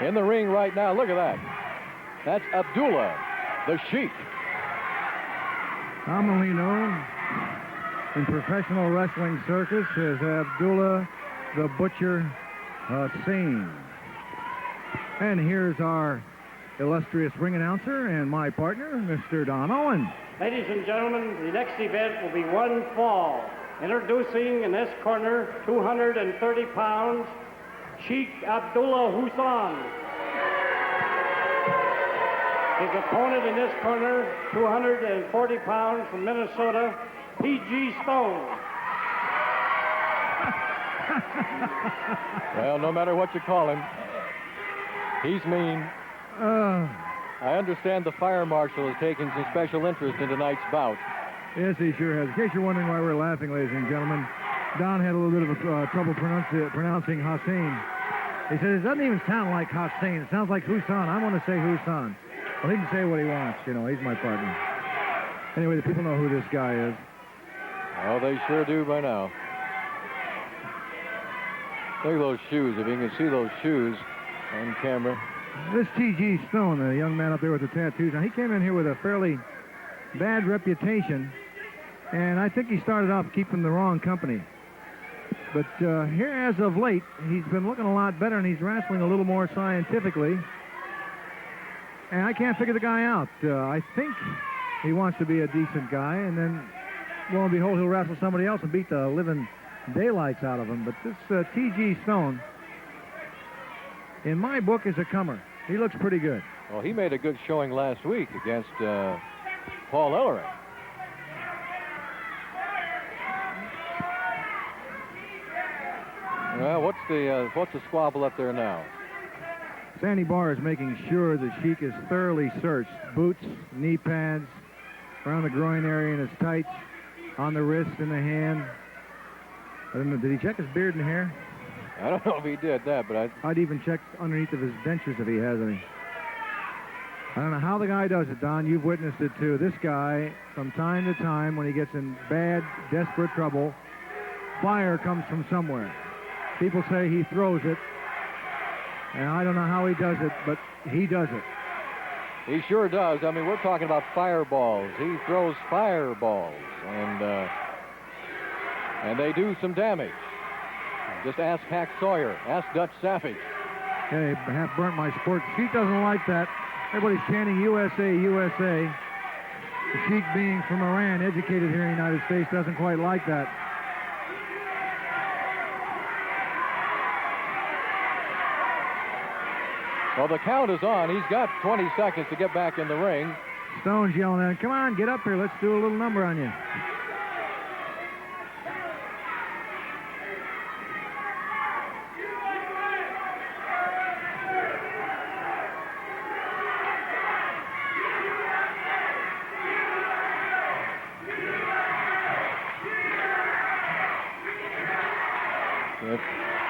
In the ring right now, look at that. That's Abdullah, the Sheik. Commonly known in professional wrestling circus as Abdullah the Butcher Hassan. And here's our illustrious ring announcer and my partner, Mr. Don Owen. Ladies and gentlemen, the next event will be one fall. Introducing in this corner, 230 pounds, Sheik Abdullah Hassan. His opponent in this corner, 240 pounds from Minnesota, P.G. Stone. Well, no matter what you call him, he's mean. I understand the fire marshal is taking some special interest in tonight's bout. Yes, he sure has. In case you're wondering why we're laughing, ladies and gentlemen, Don had a little bit of trouble pronouncing Hassan. He said, it doesn't even sound like Hassan. It sounds like Hassan. I want to say Hassan. Well, he can say what he wants. You know, he's my partner. Anyway, the people know who this guy is. Oh, they sure do by now. Look at those shoes. If you can see those shoes on camera. This T.G. Stone, the young man up there with the tattoos, now he came in here with a fairly bad reputation, and I think he started off keeping the wrong company. But here, as of late, he's been looking a lot better, and he's wrestling a little more scientifically. And I can't figure the guy out. I think he wants to be a decent guy, and then, lo and behold, he'll wrestle somebody else and beat the living daylights out of him. But this T.G. Stone, in my book, is a comer. He looks pretty good. Well, he made a good showing last week against Paul Ellering. Well, what's the squabble up there now? Sandy Barr is making sure that Sheik is thoroughly searched. Boots, knee pads, around the groin area in his tights, on the wrist, in the hand. I don't know, did he check his beard and hair? I don't know if he did that, but I'd even check underneath of his dentures if he has any. I don't know how the guy does it, Don. You've witnessed it, too. This guy, from time to time, when he gets in bad, desperate trouble, fire comes from somewhere. People say he throws it, and I don't know how he does it, but he does it. He sure does. I mean, we're talking about fireballs. He throws fireballs, and they do some damage. Just ask Hack Sawyer. Ask Dutch Savage. Okay, half burnt my sport. Sheik doesn't like that. Everybody's chanting USA, USA. The Sheik, being from Iran, educated here in the United States, doesn't quite like that. Well, the count is on. He's got 20 seconds to get back in the ring. Stone's yelling at him, come on, get up here. Let's do a little number on you.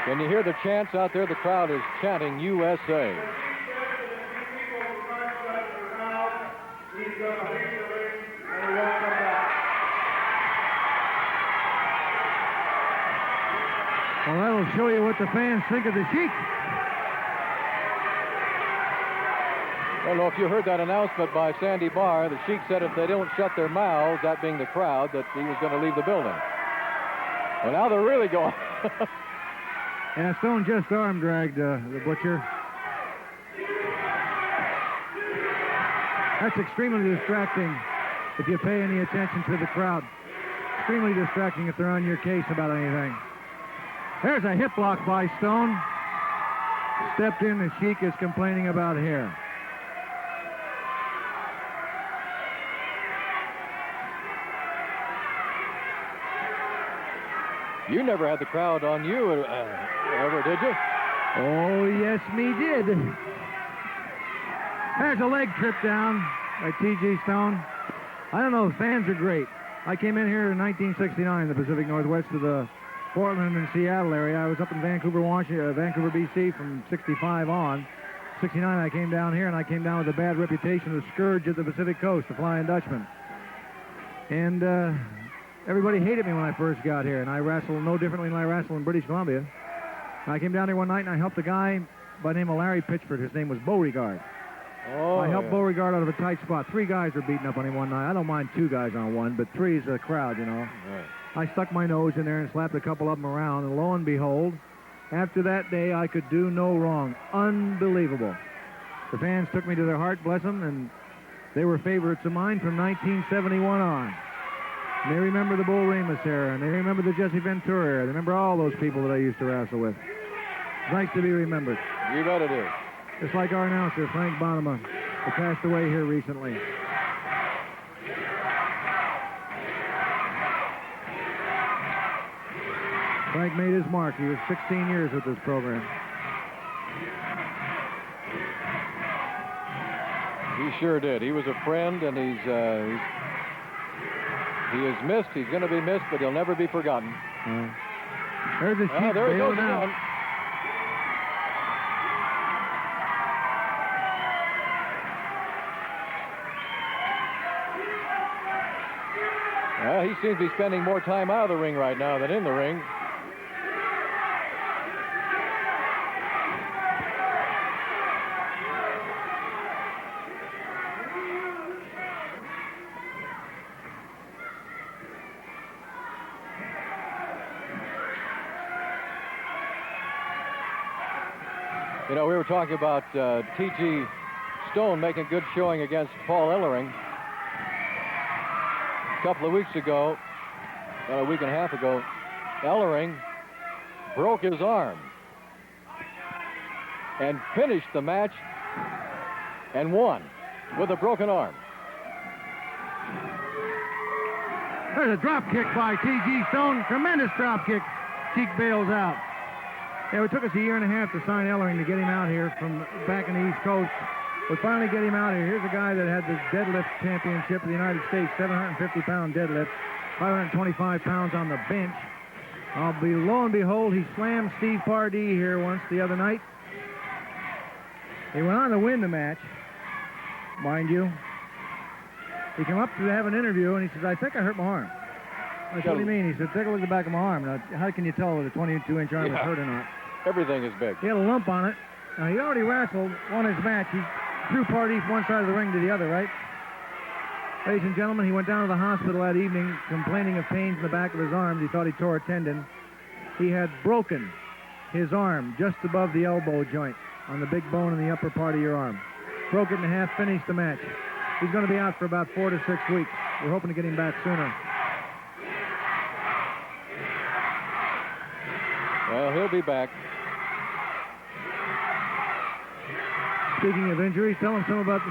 Can you hear the chants out there? The crowd is chanting USA. Well, that'll show you what the fans think of the Sheik. I don't know if you heard that announcement by Sandy Barr. The Sheik said if they don't shut their mouths, that being the crowd, that he was going to leave the building. Well, now they're really going. And Stone just arm dragged the Butcher. That's extremely distracting if you pay any attention to the crowd. Extremely distracting if they're on your case about anything. There's a hip block by Stone. Stepped in, the Sheik is complaining about hair. You never had the crowd on you ever, did you? Oh, yes, me did. There's a leg trip down by T.G. Stone. I don't know, the fans are great. I came in here in 1969 in the Pacific Northwest to the Portland and Seattle area. I was up in Vancouver, B.C. from 65 on. 69, I came down here, and I came down with a bad reputation, the scourge of the Pacific Coast, the Flying Dutchman. And everybody hated me when I first got here, and I wrestled no differently than I wrestled in British Columbia. And I came down here one night, and I helped a guy by the name of Larry Pitchford. His name was Beauregard. Oh, I helped Beauregard out of a tight spot. 3 guys were beating up on him one night. I don't mind 2 guys on one, but 3 is a crowd, you know. Right. I stuck my nose in there and slapped a couple of them around, and lo and behold, after that day, I could do no wrong. Unbelievable. The fans took me to their heart, bless them, and they were favorites of mine from 1971 on. And they remember the Bull Remus era, and they remember the Jesse Ventura era. They remember all those people that I used to wrestle with. It's nice to be remembered. You bet it is. Just like our announcer, Frank Bonema, who passed away here recently. Frank made his mark. He was 16 years with this program. He sure did. He was a friend, and he is missed. He's going to be missed, but he'll never be forgotten. There's a Sheik there he goes bailing out. again. Well, he seems to be spending more time out of the ring right now than in the ring. You know, we were talking about T.G. Stone making good showing against Paul Ellering. A couple of weeks ago, a week and a half ago, Ellering broke his arm and finished the match and won with a broken arm. There's a drop kick by T.G. Stone. Tremendous drop kick. Sheik bails out. Yeah, it took us a year and a half to sign Ellering to get him out here from back in the East Coast. We finally get him out here. Here's a guy that had the deadlift championship of the United States, 750-pound deadlift, 525 pounds on the bench. Lo and behold, he slammed Steve Pardee here once the other night. He went on to win the match, mind you. He came up to have an interview, and he says, I think I hurt my arm. I said, what do you mean? He said, take a look at the back of my arm. Now, how can you tell whether a 22-inch arm is hurt or not? Everything is big. He had a lump on it. Now, he already wrestled, won his match. He threw Pardee from one side of the ring to the other, right? Ladies and gentlemen, he went down to the hospital that evening complaining of pains in the back of his arms. He thought he tore a tendon. He had broken his arm just above the elbow joint on the big bone in the upper part of your arm. Broke it in half, finished the match. He's going to be out for about 4 to 6 weeks. We're hoping to get him back sooner. Well, he'll be back. Speaking of injuries, tell him something about.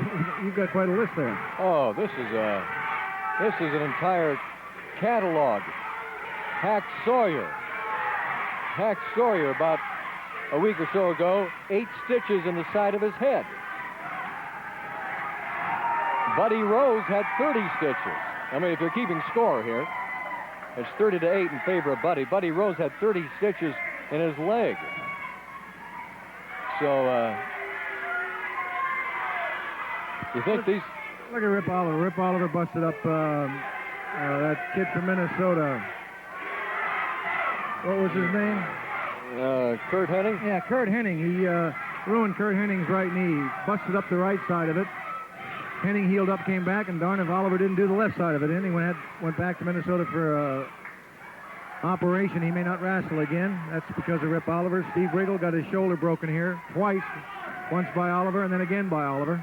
You've got quite a list there. Oh, this is an entire catalog. Hack Sawyer, about a week or so ago, 8 stitches in the side of his head. Buddy Rose had 30 stitches. I mean, if you're keeping score here, it's 30-8 in favor of Buddy. Buddy Rose had 30 stitches in his leg. So, you think these... Look at Rip Oliver. Rip Oliver busted up that kid from Minnesota. What was his name? Kurt Hennig? Yeah, Kurt Hennig. He ruined Kurt Hennig's right knee. He busted up the right side of it. Hennig healed up, came back, and darn if Oliver didn't do the left side of it. Hennig went back to Minnesota for operation. He may not wrestle again. That's because of Rip Oliver. Steve Riggle got his shoulder broken here twice. Once by Oliver and then again by Oliver.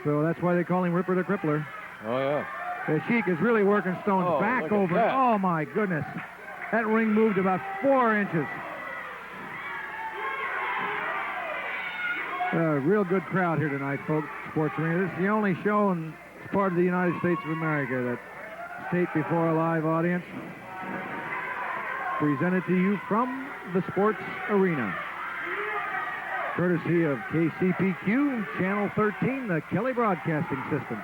So that's why they call him Ripper the Crippler. Oh, yeah. The Sheik is really working Stone's back over. Oh, my goodness. That ring moved about 4 inches. Real good crowd here tonight, folks. Sports Arena. This is the only show in this part of the United States of America that's taped before a live audience. Presented to you from the Sports Arena. Courtesy of KCPQ, Channel 13, the Kelly Broadcasting System.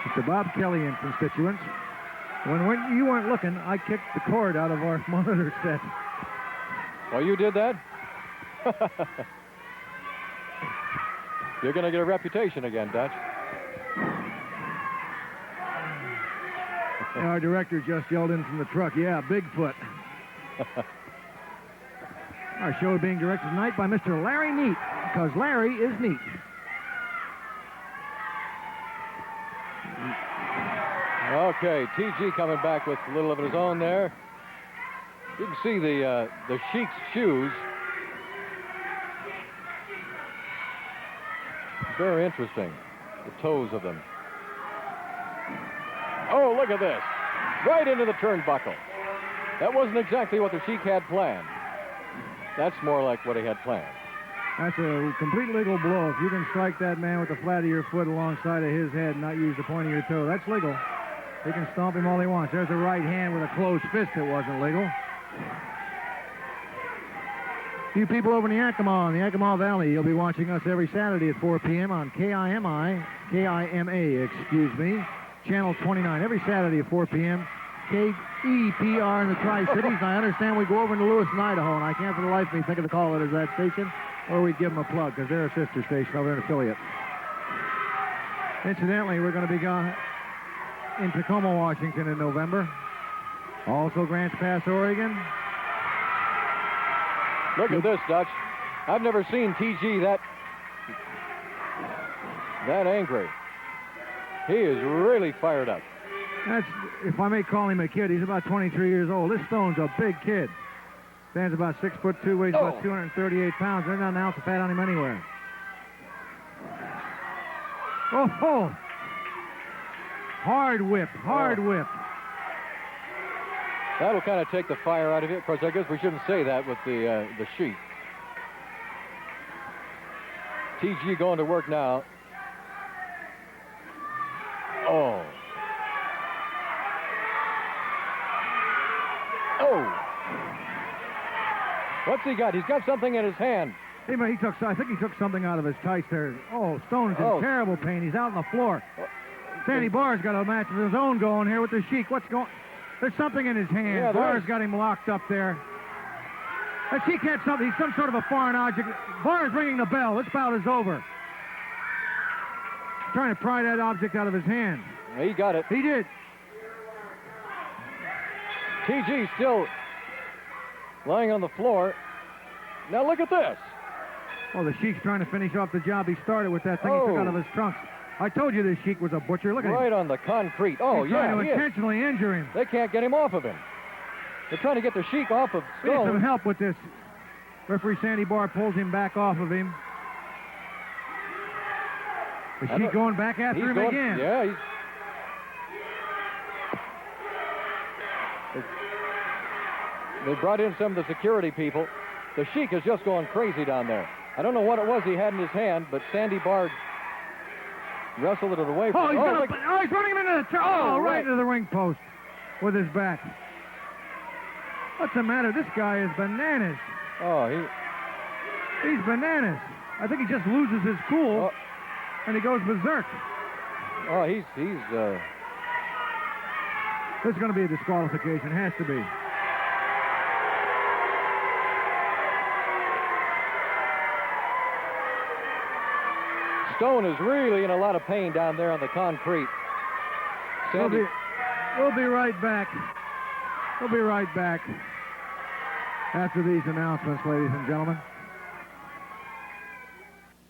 It's the Bob Kelly and constituents. When you weren't looking, I kicked the cord out of our monitor set. Oh, you did that? You're going to get a reputation again, Dutch. Our director just yelled in from the truck, yeah, Bigfoot. Our show is being directed tonight by Mr. Larry Neat, because Larry is neat. Okay, TG coming back with a little of his own there. You can see the Sheik's shoes. Very interesting, the toes of them. Oh, look at this. Right into the turnbuckle. That wasn't exactly what the Sheik had planned. That's more like what he had planned. That's a complete legal blow. If you can strike that man with the flat of your foot alongside of his head and not use the point of your toe, that's legal. He can stomp him all he wants. There's a right hand with a closed fist that wasn't legal. You people over in the Yakima Valley, you'll be watching us every Saturday at 4 p.m. on KIMA, Channel 29. Every Saturday at 4 p.m. KEPR in the Tri-Cities. And I understand we go over into Lewiston, Idaho, and I can't for the life of me think of the call letters of that station, or we'd give them a plug, because they're a sister station over there, an affiliate. Incidentally, we're going to be gone in Tacoma, Washington in November. Also Grants Pass, Oregon. Look at this, Dutch. I've never seen TG that angry. He is really fired up. That's, if I may call him a kid, he's about 23 years old. This Stone's a big kid. Stands about 6'2", weighs about 238 pounds. There's not an ounce of fat on him anywhere. Oh! Hard whip. That'll kind of take the fire out of it. Of course, I guess we shouldn't say that with the Sheik. TG going to work now. Oh. What's he got? He's got something in his hand. I think he took something out of his tights there. Oh, Stone's in terrible pain. He's out on the floor. Sandy Barr's got a match of his own going here with the Sheik. What's going? There's something in his hand. Yeah, Barr's got him locked up there. The Sheik had something. He's some sort of a foreign object. Barr's ringing the bell. This bout is over. Trying to pry that object out of his hand. He got it. He did. TG still lying on the floor. Now look at this. Oh, the Sheik's trying to finish off the job he started with that thing he took out of his trunks. I told you this Sheik was a butcher. Look at him. Right on the concrete. Oh, He's trying to intentionally injure him. They can't get him off of him. They're trying to get the Sheik off of Stone. We need some help with this. Referee Sandy Barr pulls him back off of him. The Sheik going back after him again. Yeah, they brought in some of the security people. The Sheik is just going crazy down there. I don't know what it was he had in his hand, but Sandy Barr wrestled it away from him. He's running him into the right into the ring post with his back. What's the matter? This guy is bananas. He's bananas. I think he just loses his cool and he goes berserk. He's This is going to be a disqualification. Has to be. Stone is really in a lot of pain down there on the concrete. We'll be right back. We'll be right back after these announcements, ladies and gentlemen.